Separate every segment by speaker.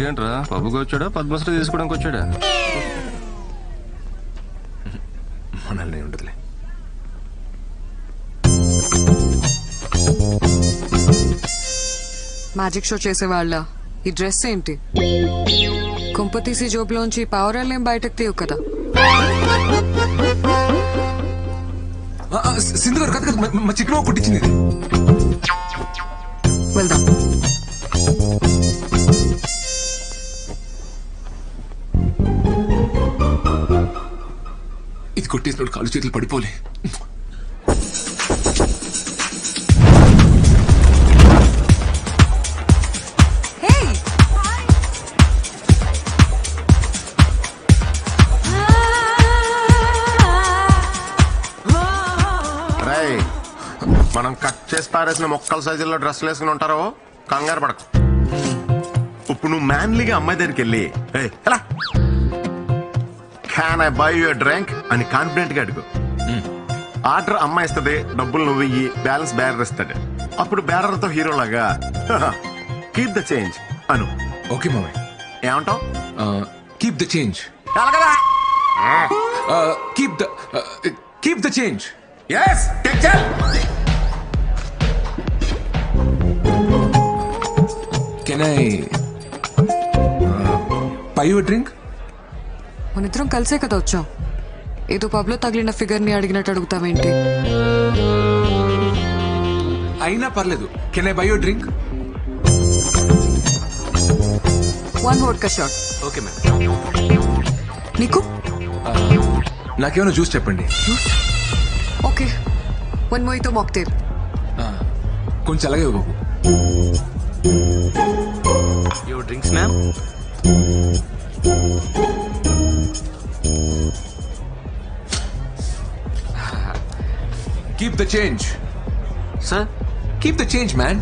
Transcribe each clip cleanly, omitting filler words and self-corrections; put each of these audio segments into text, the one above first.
Speaker 1: ఏంట్రా పబ్బుకి వచ్చాడా పద్మశ్రీ తీసుకోవడానికి వచ్చాడా?
Speaker 2: మనల్ని ఉండదులే.
Speaker 3: మ్యాజిక్ షో చేసేవాళ్ళ ఈ డ్రెస్ ఏంటి? కుంపతీసి జోబులోంచి పావురాలేం బయటకు తీయవు కదా?
Speaker 2: సింధు గారు కథ మా చిక్కులో కుట్టించింది.
Speaker 3: వెళ్దాం.
Speaker 2: ఇది కొట్టేసినప్పుడు కాలు చేతులు పడిపోలే.
Speaker 1: మనం కట్ చేసి పారేసిన మొక్కల సైజుల్లో డ్రెస్సులు వేసుకుని ఉంటారో కంగారు పడకు. ఇప్పుడు నువ్వు మ్యాన్లీగా అమ్మాయి దగ్గరికి వెళ్ళి can I by your drink అని కాన్ఫిడెంట్ గా అడుగు. ఆర్డర్ అమ్మాయి ఇస్తుంది, డబ్బులు నువ్వు ఇయ్యి, బ్యాలెన్స్ బ్యారర్ ఇస్తాడు. అప్పుడు బ్యారర్ తో హీరోలాగా కీప్ ద చేంజ్ అను.
Speaker 2: ఓకే మామయ్య.
Speaker 1: ఏమంటావు?
Speaker 2: Keep the change. Keep the change.
Speaker 1: yes take care.
Speaker 2: Can I buy you a drink?
Speaker 3: మనిద్దరం కలిసే కదా వచ్చాం. ఏదో పబ్ లో తగిలిన ఫిగర్ ని అడిగినట్టు అడుగుతావేంటి?
Speaker 2: అయినా పర్లేదు. Can I buy you drink?
Speaker 3: 1 vodka shot.
Speaker 2: Okay ma'am.
Speaker 3: నీకు?
Speaker 2: నాకేమైనా జ్యూస్ చెప్పండి.
Speaker 3: Okay, 1 mojito mocktail.
Speaker 2: కొంచెం అలాగే బాబు.
Speaker 4: Your drinks ma'am.
Speaker 2: Keep the change.
Speaker 4: Sir
Speaker 2: keep the change man.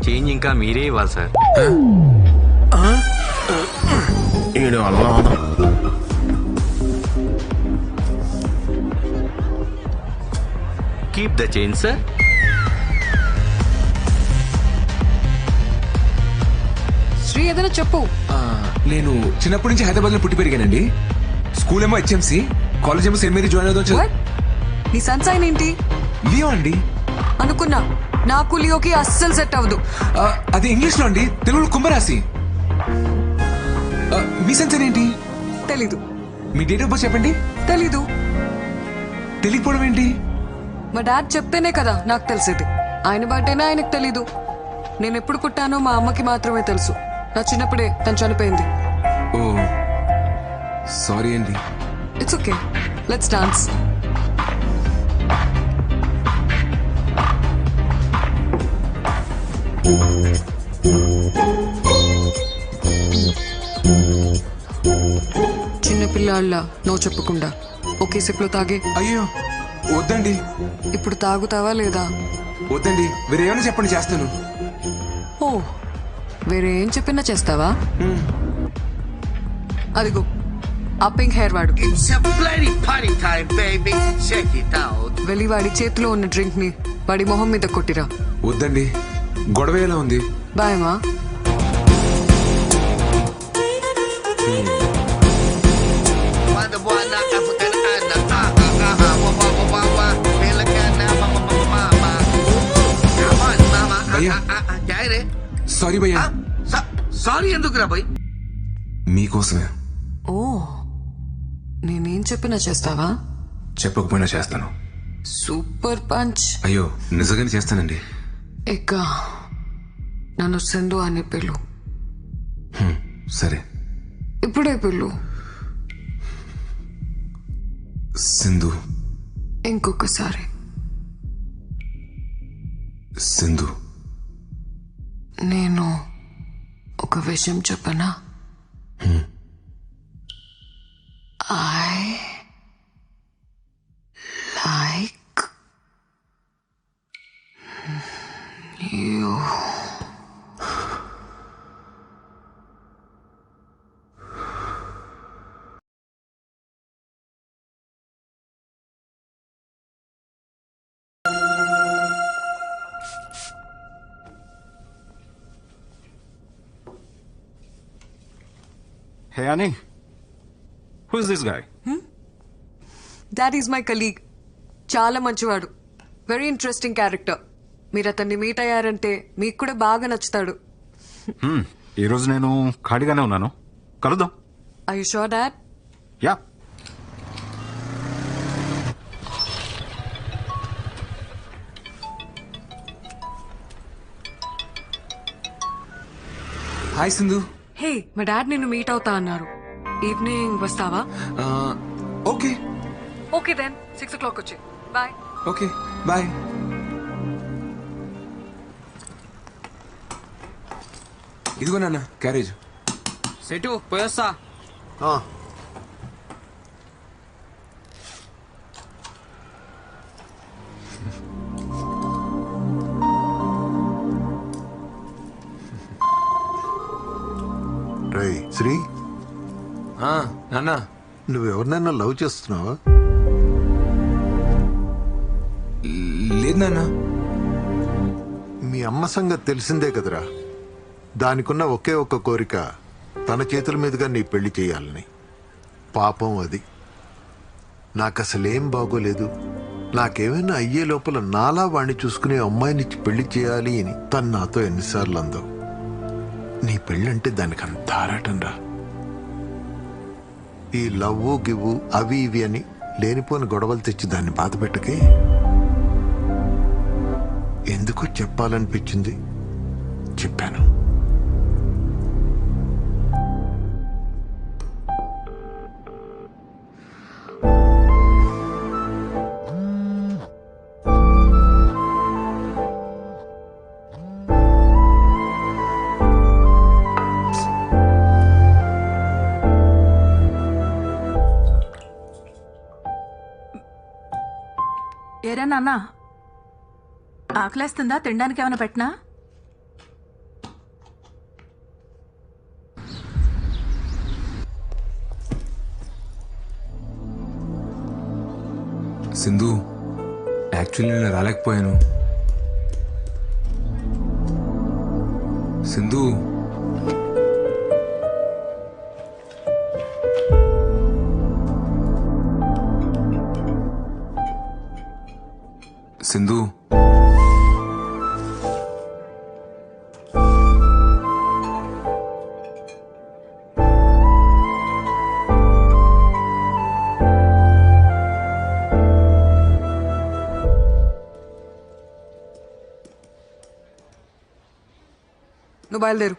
Speaker 4: Change ఇంకా మీరే ఇవ్వాలి sir. Keep the change sir.
Speaker 3: Sri ఏదైనా చెప్పు.
Speaker 2: నేను చిన్నప్పటి నుంచి హైదరాబాద్ లో పుట్టి పెరిగానండి. స్కూల్ ఏమో HMC, కాలేజ్ ఏమో సెయింట్ మేరీ జాయిన్ అవుతాం.
Speaker 3: What? నీ సన్సైన్ ఏంటి?
Speaker 2: లియో అండి.
Speaker 3: అనుకున్నా, నాకు లియోకి అస్సలు సెట్ అవ్వదు.
Speaker 2: అది ఇంగ్లీష్ లో అండి, తెలుగులో కుంభరాశి. మీ సన్సైన్ ఏంటి?
Speaker 3: తెలీదు.
Speaker 2: మీ డేట్ ఆఫ్ బర్త్ చెప్పండి.
Speaker 3: తెలీదు.
Speaker 2: తెలియకపోవడం ఏంటి?
Speaker 3: మా డాడ్ చెప్తేనే కదా నాకు తెలిసేది. ఆయన బర్త్డేనే ఆయనకు తెలీదు. నేను ఎప్పుడు పుట్టానో మా అమ్మకి మాత్రమే తెలుసు. నా చిన్నప్పుడే తను చనిపోయింది.
Speaker 2: ఓ సారీ అండి.
Speaker 3: It's okay, let's dance. చిన్నపిల్లాళ్ళ నో చెప్పకుండా ఒకే సిప్లో తాగే.
Speaker 2: అయ్యో వద్దండి.
Speaker 3: ఇప్పుడు తాగుతావా లేదా?
Speaker 2: వద్దండి, వేరేమైనా చెప్పండి చేస్తాను.
Speaker 3: ఓ, వేరే ఏం చెప్పినా చేస్తావా? అదిగో ఆ పింక్ హెయిర్ వాడు.
Speaker 5: It's a bloody party time, baby. Check it out.
Speaker 3: వెళ్ళి వాడి చేతిలో ఉన్న డ్రింక్ ని వాడి మొహం మీద కొట్టిరా.
Speaker 2: వద్దండి, గొడవ ఎలా ఉంది?
Speaker 3: బాయమా?
Speaker 5: Manda boa na African Anna. Wa wa wa wa wa. Bela kana mama mama mama. Come on, mama.
Speaker 2: భయ్యా.
Speaker 5: क्या है रे?
Speaker 2: సారీ భయ్యా.
Speaker 5: సారీ ఎందుకురా భయ్?
Speaker 2: మీకోసమే.
Speaker 3: ఓ, నేనేం చెప్పినా చేస్తావా?
Speaker 2: చెప్పకపోయినా చేస్తాను.
Speaker 3: Super punch.
Speaker 2: అయ్యో నిజంగానే చేస్తానండి.
Speaker 3: ఇక నన్ను సింధు అని పిలు.
Speaker 2: సరే.
Speaker 3: ఇప్పుడే పిలు.
Speaker 2: సింధు.
Speaker 3: ఇంకొకసారి.
Speaker 2: సింధు.
Speaker 3: నేను ఒక విషయం చెప్పనా? I like you.
Speaker 6: Hey, Annie. Who is this guy?
Speaker 3: That is my colleague. చాలా మంచివాడు, వెరీ ఇంట్రెస్టింగ్ క్యారెక్టర్. మీరు అతన్ని మీట్ అయ్యారంటే మీకు కూడా బాగా నచ్చుతాడు.
Speaker 6: ఈ రోజు నేను ఖాళీగానే ఉన్నాను, కలుద్దాం.
Speaker 3: Are you sure dad?
Speaker 6: Yeah.
Speaker 2: Hi Sindhu.
Speaker 3: Hey, మా డాడ్ నిన్ను మీట్ అవుతా అన్నారు. ఈవినింగ్ వస్తావా?
Speaker 2: ఓకే
Speaker 3: ఓకే దెన్ 6 o'clock వచ్చి. బాయ్.
Speaker 2: Okay bye. ఇదిగో నాన్న క్యారేజ్.
Speaker 4: సెటు పోయొస్తా.
Speaker 7: రేయ్ శ్రీ,
Speaker 2: నాన్న
Speaker 7: నువ్వెవరినైనా లవ్ చేస్తున్నావా?
Speaker 2: లేదు నాన్న.
Speaker 7: మీ అమ్మ సంగతి తెలిసిందే కదరా. దానికున్న ఒకే ఒక్క కోరిక తన చేతుల మీదుగా నీ పెళ్లి చేయాలని. పాపం అది. నాకసలేం బాగోలేదు. నాకేమైనా అయ్యే లోపల నాలా వాణ్ణి చూసుకునే అమ్మాయినిచ్చి పెళ్లి చేయాలి అని తను నాతో ఎన్నిసార్లు అందో. నీ పెళ్ళంటే దానికి అంత ఆరాటం రా. ఈ లవ్వు గివ్వు అవి ఇవి అని లేనిపోని గొడవలు తెచ్చి దాన్ని బాధ పెట్టకే. ఎందుకో చెప్పాలనిపించింది, చెప్పాను.
Speaker 8: ఏరా నాన్న, ఆకలేస్తుందా? తినడానికి ఏమైనా పెట్టినా?
Speaker 2: సింధు, యాక్చువల్లీ నేను రాలేకపోయాను. సింధు, సింధు,
Speaker 3: నువ్వు బయలుదేరు.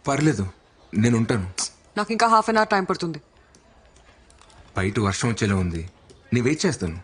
Speaker 2: పర్లేదు నేను ఉంటాను.
Speaker 3: నాకు ఇంకా హాఫ్ అన్ అవర్ టైం పడుతుంది.
Speaker 2: బయట వర్షం వచ్చేలా ఉంది, నీ వెయిట్ చేస్తాను.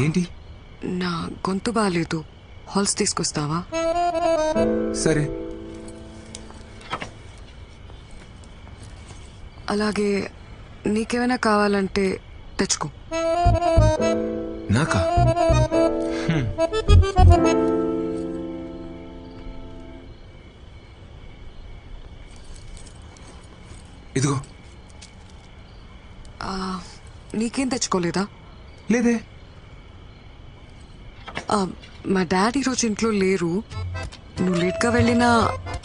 Speaker 2: ఏంటి?
Speaker 3: నా గొంతు బాగాలేదు, హాల్స్ తీసుకొస్తావా?
Speaker 2: సరే.
Speaker 3: అలాగే నీకేమైనా కావాలంటే తెచ్చుకో.
Speaker 2: నాకా? ఇదిగో.
Speaker 3: నీకేం తెచ్చుకోలేదా?
Speaker 2: లేదే.
Speaker 3: మా డాడీ ఈరోజు ఇంట్లో లేరు. నువ్వు లేట్గా వెళ్ళినా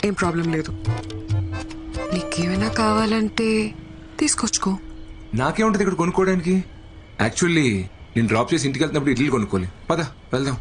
Speaker 3: ఏం ప్రాబ్లం లేదు. నీకేమైనా కావాలంటే తీసుకొచ్చుకో.
Speaker 2: నాకేముంటది ఇక్కడ కొనుక్కోవడానికి? యాక్చువల్లీ నేను డ్రాప్ చేసి ఇంటికి వెళ్తున్నప్పుడు ఇడ్లీ కొనుక్కోవాలి. పద వెళ్దాం.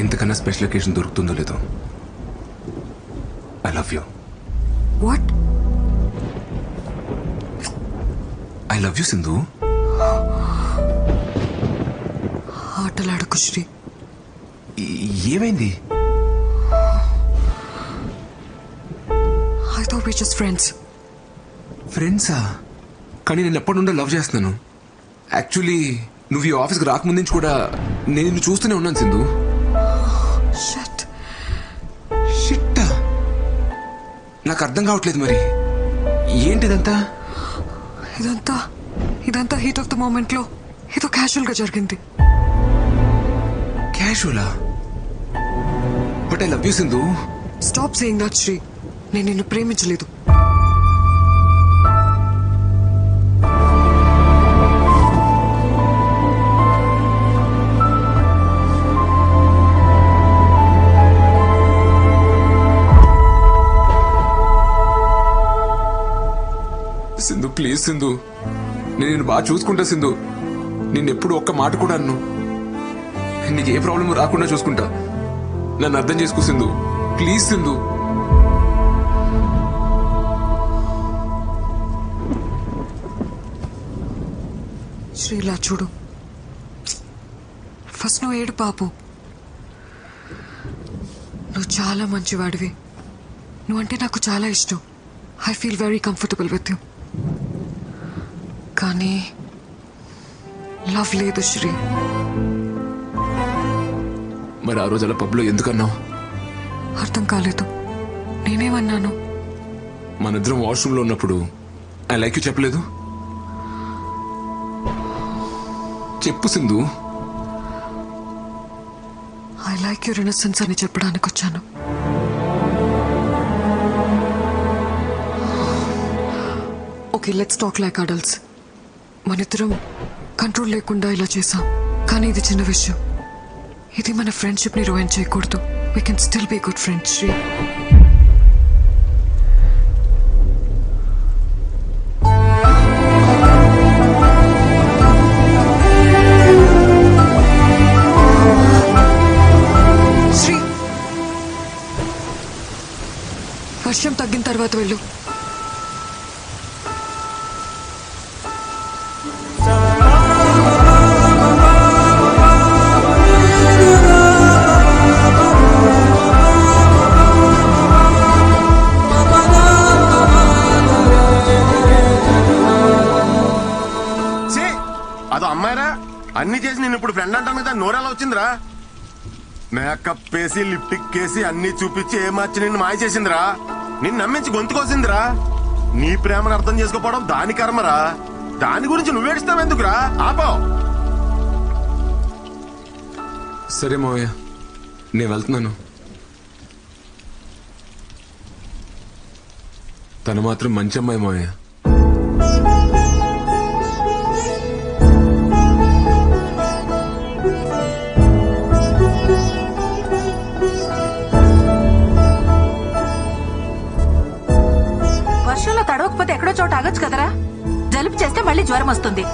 Speaker 2: ఇంతకన్నా స్పెషల్ ఒకేషన్ దొరుకుతుందో లేదో. I love you.
Speaker 3: What?
Speaker 2: I love you Sindhu.
Speaker 3: ఆటలాడకు శ్రీ.
Speaker 2: ఏమైంది?
Speaker 3: I thought we just friends.
Speaker 2: ఫ్రెండ్సా? కానీ నేను ఎప్పటి నుండో లవ్ చేస్తున్నాను. యాక్చువల్లీ నువ్వు ఈ ఆఫీస్కి రాకముందు నుంచి కూడా నేను నిన్ను చూస్తూనే ఉన్నాను సింధు.
Speaker 3: షట్.
Speaker 2: షిట్టా? నాకు అర్థం కావట్లేదు. మరి ఏంటిదంతా?
Speaker 3: ఇదంతా హీట్ ఆఫ్ ద మూమెంట్ లో ఏదో క్యాజువల్ గా జరిగింది.
Speaker 2: క్యాషువలా? But I love you Sindhu.
Speaker 3: Stop saying that Sri. నేను నిన్ను ప్రేమించలేదు.
Speaker 2: సింధు ప్లీజ్ సింధు, నేను నిన్ను బాగా చూసుకుంటా సింధు. నిన్నెప్పుడు ఒక్క మాట కూడా అన్ను. నీకు ఏ ప్రాబ్లం రాకుండా చూసుకుంటా. నన్ను అర్థం చేసుకో సింధు, ప్లీజ్ సింధు.
Speaker 3: శ్రీలా చూడు, ఫస్ట్ నువ్వు ఏడు పాపు. నువ్వు చాలా మంచివాడివి. నువ్వంటే నాకు చాలా ఇష్టం. I feel very comfortable with you. కానీ లవ్ లేదు శ్రీ.
Speaker 2: మరి ఆ రోజు అలా పబ్లో ఎందుకన్నావు?
Speaker 3: అర్థం కాలేదు. నేనేమన్నాను?
Speaker 2: మనిద్దరం వాష్రూమ్లో ఉన్నప్పుడు ఐ లైక్ యూ చెప్పలేదు? చెప్పు Sindhu.
Speaker 3: I like your innocence అని చెప్పడానికి వచ్చాను. Okay, let's talk like adults. మనిద్దరం కంట్రోల్ లేకుండా ఇలా చేసాం. కానీ ఇది చిన్న విషయం. ఇది మన ఫ్రెండ్షిప్ ని రూయిన్ చేయకూడదు. We can still be good friends Sri. Sri, వర్షం తగ్గిన తర్వాత వెళ్ళు.
Speaker 1: అదో అమ్మాయిరా, అన్ని చేసి నేను ఇప్పుడు ఫ్రెండ్ అంటాను కదా, నోరెలా వచ్చిందిరా? మేకప్ వేసి లిప్టిక్ వేసి అన్ని చూపించి ఏమార్చి నిన్ను మాయ చేసిందిరా. నిన్ను నమ్మించి గొంతుకోసిందిరా. నీ ప్రేమను అర్థం చేసుకోపోవడం దాని కర్మరా. దాని గురించి నువ్వేడుస్తావు ఎందుకురా? ఆపో.
Speaker 2: సరే మావయ్య, నేను వెళ్తున్నాను. తను మాత్రం మంచి అమ్మాయి మావయ్య.
Speaker 8: వర్షంలో తడవకపోతే ఎక్కడో చోట ఆగొచ్చు కదరా. జలుబు చేస్తే మళ్ళీ జ్వరం వస్తుంది.